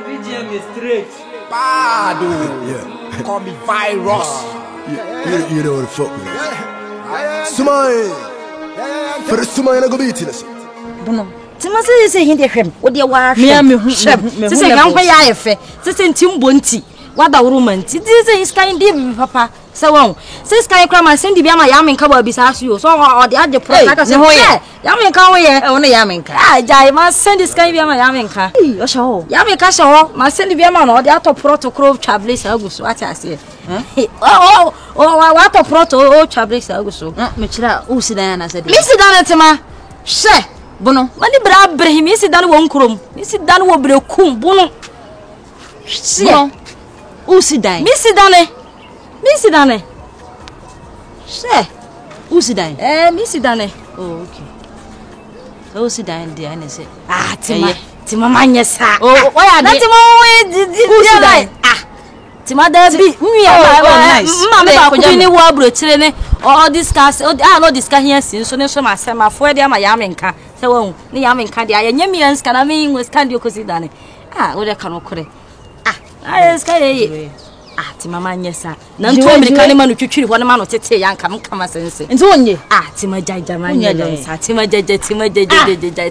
VGM is straight. Bad. Yeah. Call me virus. You know what the fuck, man. Sumai. For the Sumai, I go beat it. Bono. Timasi is a hindi him. What do you want? Me, this is young pay. This is Timbunti. What the woman? This is kind of papa. So on. Says Sky Cram, I send the Yama Yamin cover beside you. So or the other product. Yamin Kawa, only Yaminka. I must send the Sky Yama Yaminka. Yamika show, must send the Yaman or the other protocol Chablis August. What I say. Oh, what a proto Chablis August. Michela Usidana said, Missy Danatima. She, Bono, when the brab bring Missy Dan won't crum. Missy Dan will be a coom, Bono. See, Usidai, Missy Dane. Missy Dane. She. Usidai. Missy Dane. Oh, okay. Usidai, dear, and say, ah, Tima Manyasa. Oh, why are not Usidai? Ah, Tima, there's be me. Mamma, any warbler, children, or discuss, or I know discuss here since soon as my summer for the Yaminka. So, the Yaminka, the Yamians can I mean with Candy Cosidane. Ah, what I cannot correct. Ah, I say. Ah, Timama, yes, sir. None told me the Kaliman to treat one man or Tete and come sense. And so on ye. Ah, Tima Jajaman, Tima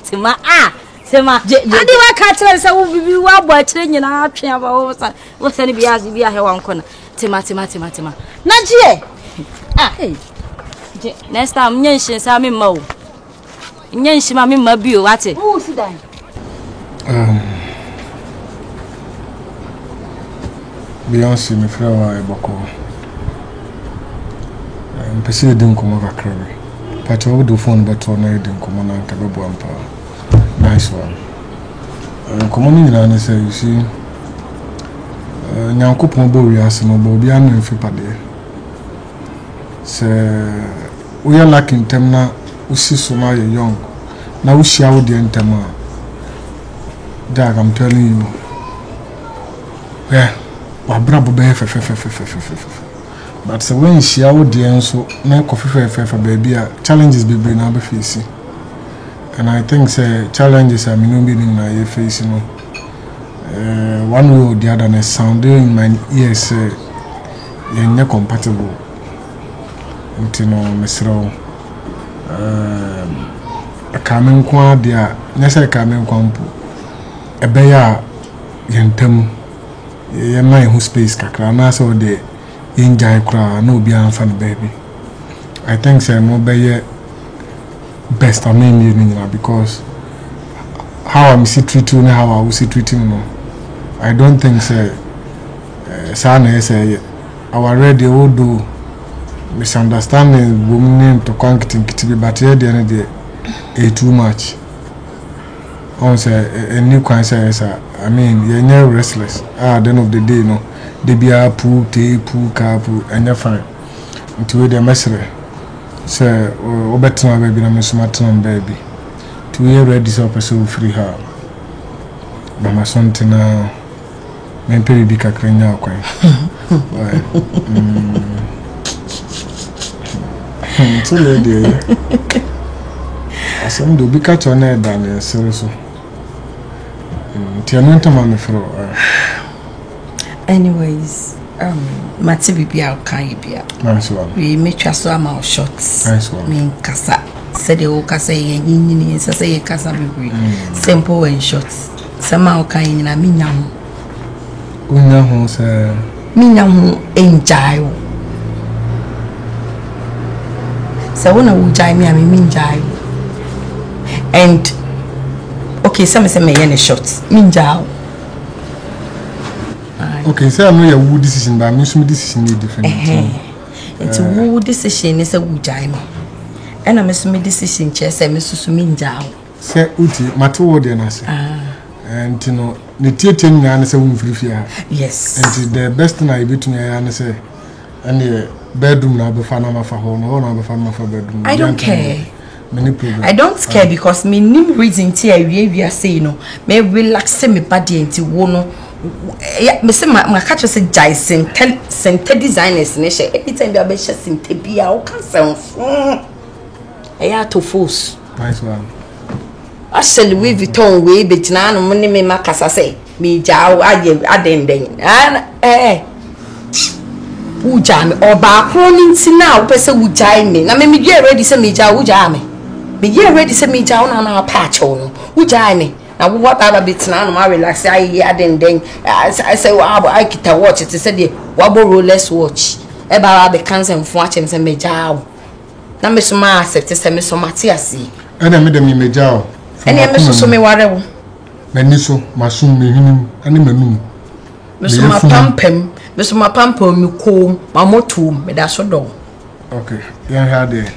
Tima, ah, Tima. I did catch us. I will be well by training and our train about what's any be as we are here one corner. Tima. Not ye. Ah, hey. Next time, Yenshi, Sammy Mo. Yenshi, Mammy Mabu, what's it? Who's that? Beyonce me frawa eboko mpese de nkomo kakrabe pacho wo do phone beto na de nkomo na nka bebo ampa nice one nkomo ni nyina ne say you see nyankopon bo wi ase no bo bia na mfi pade se we are lucky in term na usi so ma ye young na usi awo de ntem a dag I'm telling you yeah Wabrabo be but so when she out there so na coffee baby challenges be na be face and I think say challenges I mean be na you face no one way or the other na sound in my ears say you're not compatible until no mesro kamen kwa dia na say kamen kwa mpo ebe ya yentam ye my who space kakra na so de enjoy kra na obi anfa no baby I think say mo be best I mean because how I'm see treat you and how I will see treating no I don't think say sana say our ready will do misunderstanding woman name to quantity kitibi but here the end there too much on say a new concern I mean, you're restless. At the end of the day, no, they be a poo, tea, poo, car, poo, and you're fine. Until they're messy. Say, oh, better my baby, I'm a smart baby. To hear ready, so pursue free her. But my son, now, men pay big a crane now, quite. So, lady, I said, do be catch on air, Daniel, seriously. Anyways, Matty be out kind be out. Nice one. We make us so amount shots. Nice one. Me kasa. Said the old kasa yin say kasa be simple and shots. Somehow kind in a minam. Unyahu say minam enjoy. So when I would jai me, I mean jai. And okay, some say me any shots. Minjao. Okay, so I know your wood decision, but I mean some decision is different. It's a wood decision is a wood jai. And I miss me decision chess and Mrs. Minjao. Say uti matter what they say. And you know, the theatre and say we free fear. Yes. And the best thing I be to me and say and the bedroom now be fan of a home or now be fan of a bedroom. I don't care. I don't care because me nim reason tia we are say no me relax me body into wono me say my catch say jai sente designers ne she anytime be be she sente bia o kan say to force nice one actually we Vuitton we be tina no me makasa say me jaw adenden uja me oba kronin ti na wo pese uja me na me get ready say me jaw uja me get ready say me jaw na patch no uja me na wo baba betina no ma relax ayi adenden I say I kita watch it say de wabo rollers watch e ba be cancel fo achem say me jaw na me so ma accept say me so matiasi ana me dem me jaw ene me so me ware wo mani so masum me hinim ani manum me so ma pampem me so ma pampem me ko ma motum me da so do okay yan ha there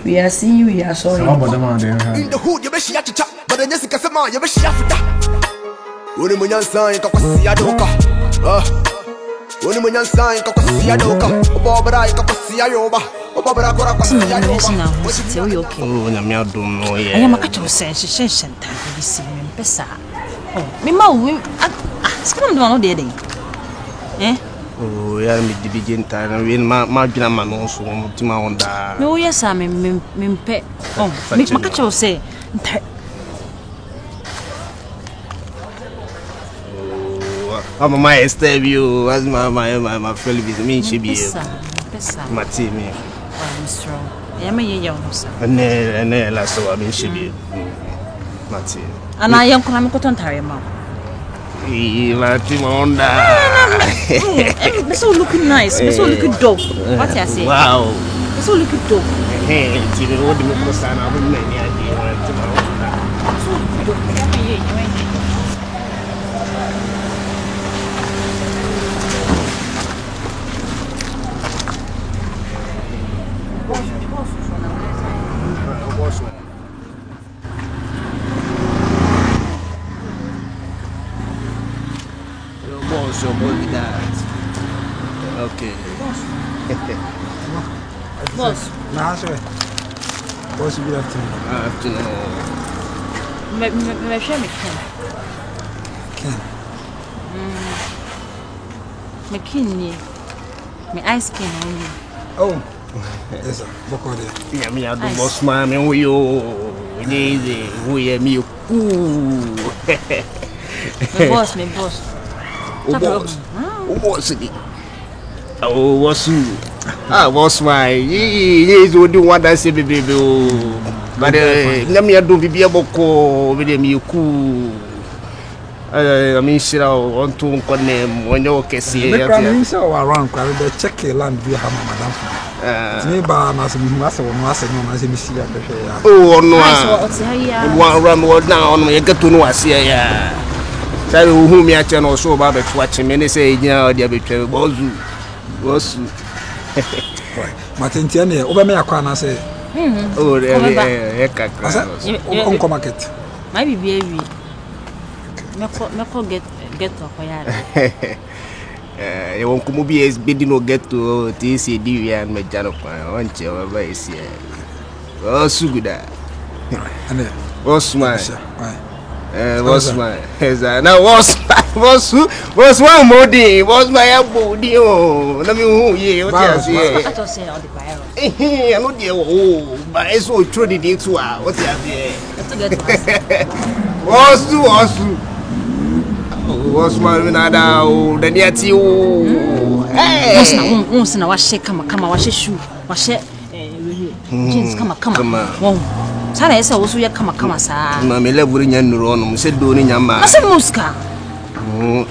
we are seeing you we are sorry how about them there in the hood you be shia chicha but then you see sama you be shia fita woni munyansa in ka kwasi adoka woni munyansa in ka kwasi adoka obobra in ka kwasi ayoba obobra kora kwasi ayoba você o okay oh na me adom no ye aya makacho sense ta bisi me pesa oh me ma wo skam do no de den oh ya me dibigenta na we ma dwena ma no so mutima onda me wo yesa me mpe oh me makacho se oh mama Estevio as my fellow visit me she be pesa mati me Mr. ya me ye no sa ne la so me she be mati ana yan kuna me kotontare ma mati onda me so looking nice me so looking dope what you say wow me so looking dope ti me wo de me ko sana bo me ni ade mati onda so dope ya me ye your body that okay boss na so boss good afternoon me share me me kidney me ice cream only oh yes sir boko there yeah me ado boss man me wo yo easy wo ye me ku me boss Oh, what's my yes, would do what I say, baby. But let me do be able to with me cool. I mean, she want to connect when you can see it around the check land we have, madam. Neighbor, Master, oh, no, one run down, you get to know us here. Tell who me at channel so about watching many say, yeah, dear betrayal, was Martin, over me a corner say, oh, Uncle Market. Maybe baby. Meko get to acquire. You won't come be as big no get to TCD and my channel. I want you over here. Oh, so good. What's my what's my now what's one more day? What's my elbow? Oh, let me who ye what I say on the virus. I know dear oh, but it's so true the day to what I say. What's my nada oh the near to you. Hey, once na washe kama washe shoe washe jeans kama wow. Sara esa wosu ya kama saa. Mama level nya nuru ono se do ni nyama. Ase muska.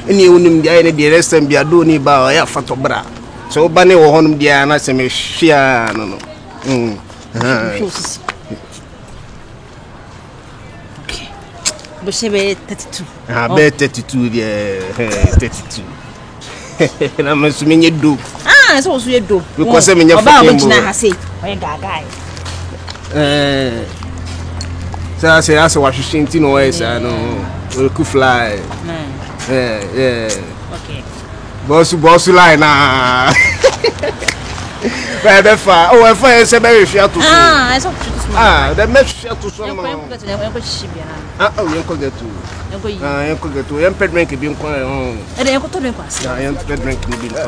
Eni unim dia ene de rest bia do ni ba ya fatobra. So ba ne wo honum dia na se me hwia no. Okay. Bo se be 32. Ah be 32 dia 32. Na me so me nye do. Ah, so wosu ye do. Because me nya fa. Oba mo gina ha sei. Oye gaga. So I say that's what you think no is I know we could fly. Yeah. Okay. Boss line na. But be far. Oh, if I say be share to. Ah, I saw to small. Ah, that make share to some. Eu shibia. Ah, you go get to. You go get to. You pet drink bi nko. Eu ko to drink kwasi. Ah, you pet drink bi nko.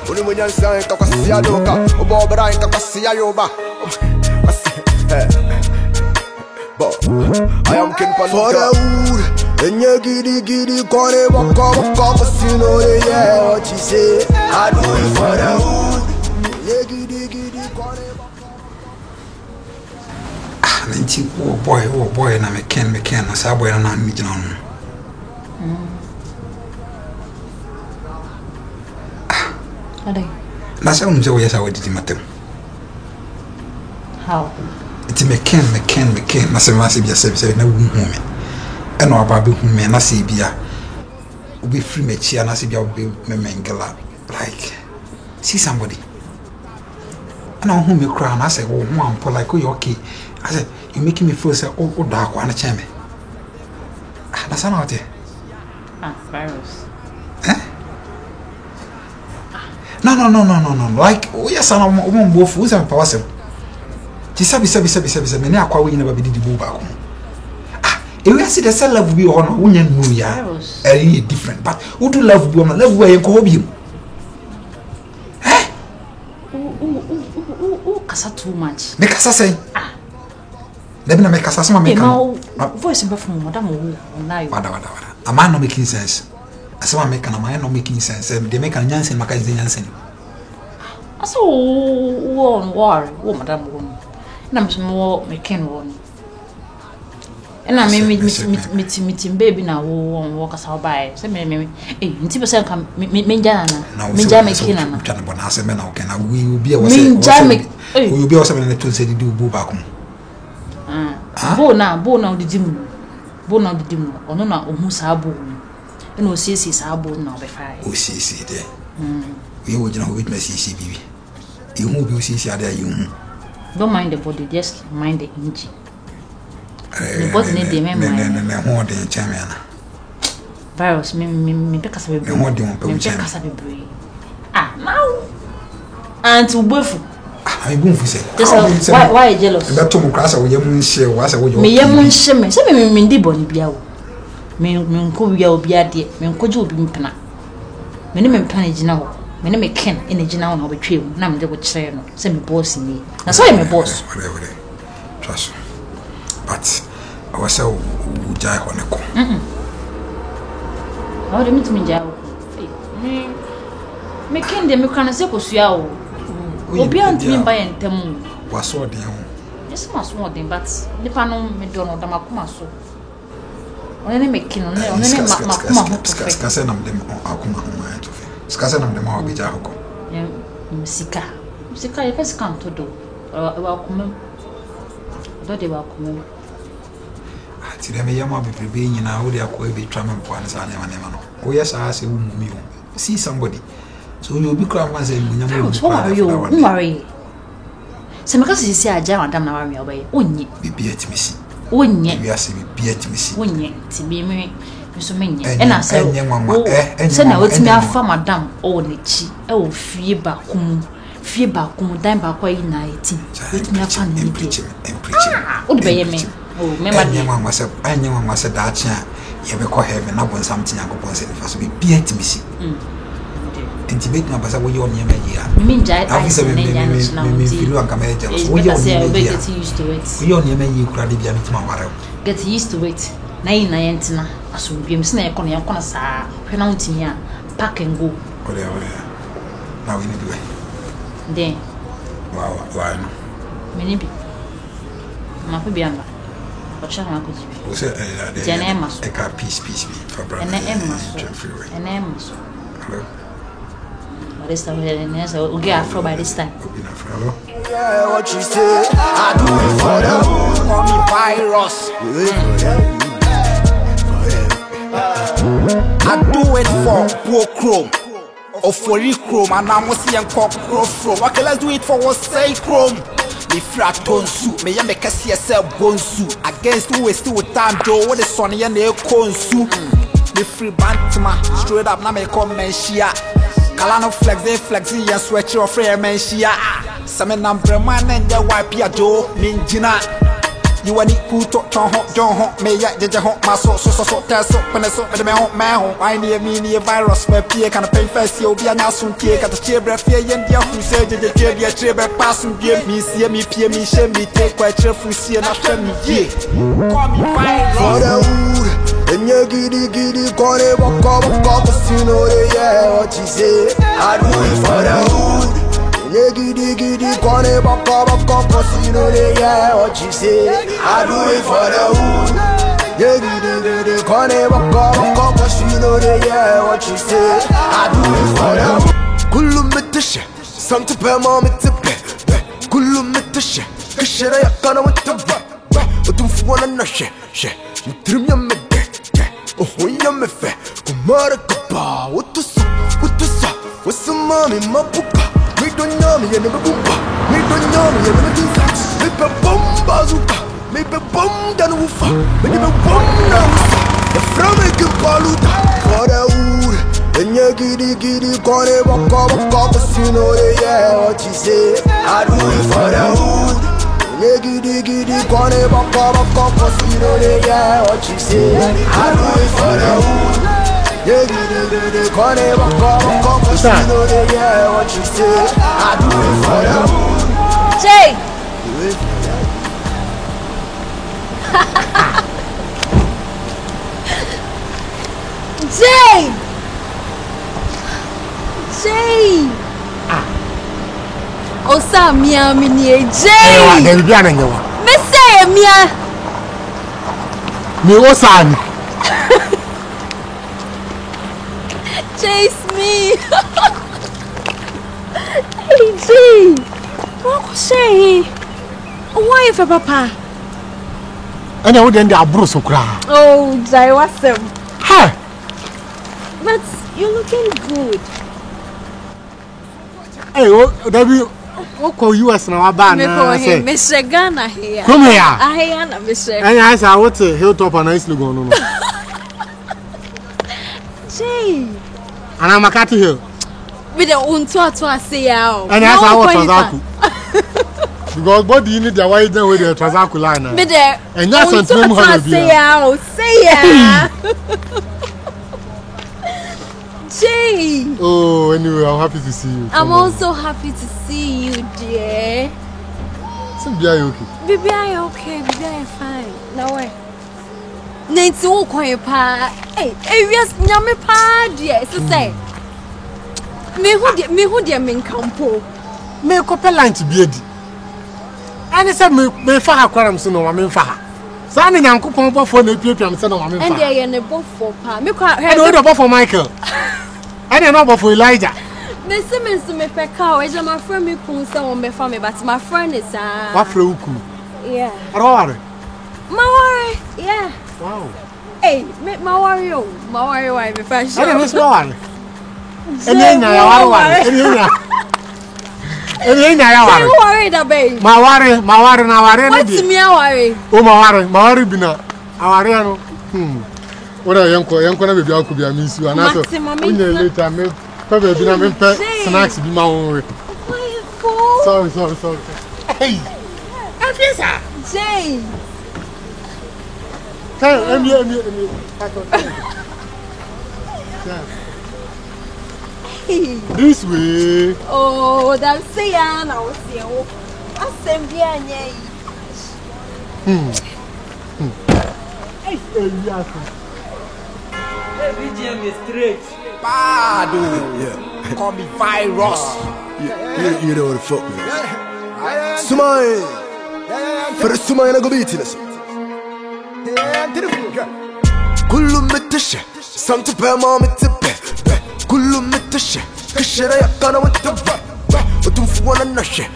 Oni munyansa in ka kwasi adoka obobra in ka kwasi ayoba. But I am king for the wood. And you giddy, call it walk up, you know, yeah, what you say. I do it for the hood. You giddy, call it walk up. Oh boy, na me can, na sa boy na me jina no. Adai. Na sa unje wo yesa wadi matem. How? It me can, na se ma se bia se na wu hu me. E no aba be hu me na se bia. Obi free me chia na se bia obi me mengela. Like see somebody. And I hu me cry na say wo hu ampo like you okay. I said you making me feel say oh da kwa na cheme. Ah that's not it. Virus. No. Like, yes, I'm both who's a person. Tisabi, me na kwa we never be the boo back. Ah, if we see the cell love be on, we know ya. Different, but who do love be on love where you call him? Eh? Kasa too much. Make us say, ah, let me make us some make voice in from Madame. Wada. A man no making sense. Asama make a man no making sense. They make a Jansen Mackenzie Jansen. So, war, Madame Woman. And I'm more making one. And I meeting baby now won't walk us out by. Say, maybe 80% come Minjana. No, Minjana. We will be a we will be also in the 2 say do boo back. Bona the dim. Bona the dim. Or no, who sabo. And no see sabo now be fine. Oh, see there. We would know witness CCB. You move you see there you. Don't mind the body, just mind the engine. The body need the memory. More than champion. Virus, me pick us a baby. More than baby. Ah, now. And to both. I won't say. Why jealous? That Tom Crassa will you share was a way. Me yamun shame, say me mindi boni biao. Me nko biao biade, me nko ju bi mpena. Me ne me mpena gina ho. Me ne me ken ene gina ho na obetwem na me de wo kire no. Say me boss ni. Na so me boss. Whatever. Trust. But I was so jai honeko. How do me jai? Me ken de me kan se kosua o. Obi antimi ba yentem. Waso de ho. Yes, ma so de but nipa no me do no da makoma so. Onene me ken onene makoma ho to fe. Skase nam dem akoma ho ma to fe. Skase nam dem obi jai hoko. Musika ye fes kan to do. Wa akoma. Do de wa akoma. Ti dem ye ma be nyina wo de akwa be twa me mpo an sa ne ma no. O yes ase wo mumi o. See somebody. So you be crying once and you worry. Some cases say, I jam Madame Navarre away. Only be beat me see. Only we are saying beat me see. Only to be me, so many. And I said, send out to me a farm, Madame, oh, Nichi, oh, fear back, dime back way 19. Let me have fun and preaching. Would be me. Oh, remember, I knew one was a Dutch. You ever call heaven up on something I could say first be beat me see. Intimate na basa wo ye onye ma ya me jai I say me feel am come jealous wo ye onye ma ya get used to it wo ye onye ma ya kura de bia mitima ware get used to it na yin na yentina aso bia msi na ye kono yankona saa hwe na untimi a pack and go ole now we need to then wow no me ni bi ma pe bia na o cha na ko jibi o se jana emaso e ka peace for brother and emaso this time we'll get Afro by this time. Yeah, what you say? I do it for them. Call me virus. I do it for Pro Chrome or for Chrome, and I'm seeing Pro Chrome. Okay, let's do it for what say Chrome. Me frat tonsu, me make a CSL bonsu. Against who is still time, Joe. What is Sonny and they consu? Me free bantama, straight up, now me come and share. Kalano flexing and sweater of frame and shia. Some number man and your wipe ya Joe, Ninjina. You want it cool to John Hawk, may ya judge hawk my so test up when I saw the man. I near me virus, my peer can pay first. You'll be an awesome cake at the chair breath here and your who said the chair passing game. Me see me, peer me, shame me, take quite cheerful, see and after me. Call me virus. For the wood, and you giddy, corner, walk up, cause you know they what you say. I do it for the hood. You giddy, corner, walk up, cause you know they what you say. I do it for the hood. You giddy, corner, walk up, cause you know they what you say. I do it for the hood. Kulum metishe, something per mom it's a pet. Kulum metishe, kishera yakana with the back. Utumfuana na she, trim ya me de, oh ya me fe, kumara kapa, utusa, what's the mommy, my pupa, me don't know me, and never bumpa, me don't know me, and never do that, me pe bomba zuka, me pe bom dan ufa, me pe bom na ufa, the frame ke paluta, for the wood, and you giddy, corner, walk up, cause you know what you say, I do it for the wood. Giddy, corner, walk up, cause you know what you say. I do it for the hood. Giddy, corner, walk up, cause you know what you say. I do it for the hood. Jay! Jay! Osa mia mini Jay. Ewa, there be an angewa. Me say mia. Me osa ni. Chase me. Hey Jay. What say? Why for papa? Ana wo den dey aburo so kra. Oh, Jay, what's up? Ha. But you're looking good. Hey, there be Oko US na waba na say. Mr. Ghana here. Come here. I hear na Mr. And I say what hilltop and nice go no. Jay. And I'm Makati Hill. With the unto say ya. And I say what Transaku. Because body you need the wide then with the Transaku line. With the and that's on Trim Hall say ya. Jay. Oh, anyway, I'm happy to see you. I'm also happy to see you, dear. So, be okay? Baby, I'm okay. Baby, I'm fine. No way. Nancy, who quiet pa? Hey, yes, nyame pa, dear. So say, me who dear men campo. Me couple lunch beadi. And say me fa akwaram so no me fa. So ani nyankopon bofo na piapia so no me fa. And there na bofo pa. Me kwa and we do bofo Michael. And no bofo Elijah. Me se me peka o eja my friend me kun say on me fa me but my friend is What friend uku? Yeah. Aroware. Mawari. Yeah. Wow. Hey, me Mawari o. Mawari why me fa sure. And me Mawari. And nya ya warware. And nya ya warware. Who worry da baby? Mawari na ware na di. What's me worry? O Mawari bina. Aware no. Ora yanko na bebi akubia minsu anaso. Unye later me pa bebi na me pe snacks bi ma won we. Sorry. Hey. Afisa. Jay. Hey, emi. Hey. This way. Oh, that say ya na o se o. Asem bi anya yi. Hey, yes. BGM is straight. Bad. Yeah. Call me virus. You know what the fuck, man. Sumai. For the Sumai, I go beat it. Kullu metishe, something per mom it's a pet. Kullu metishe, kishera yakana with the back. Utumfuana na she,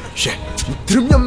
trim ya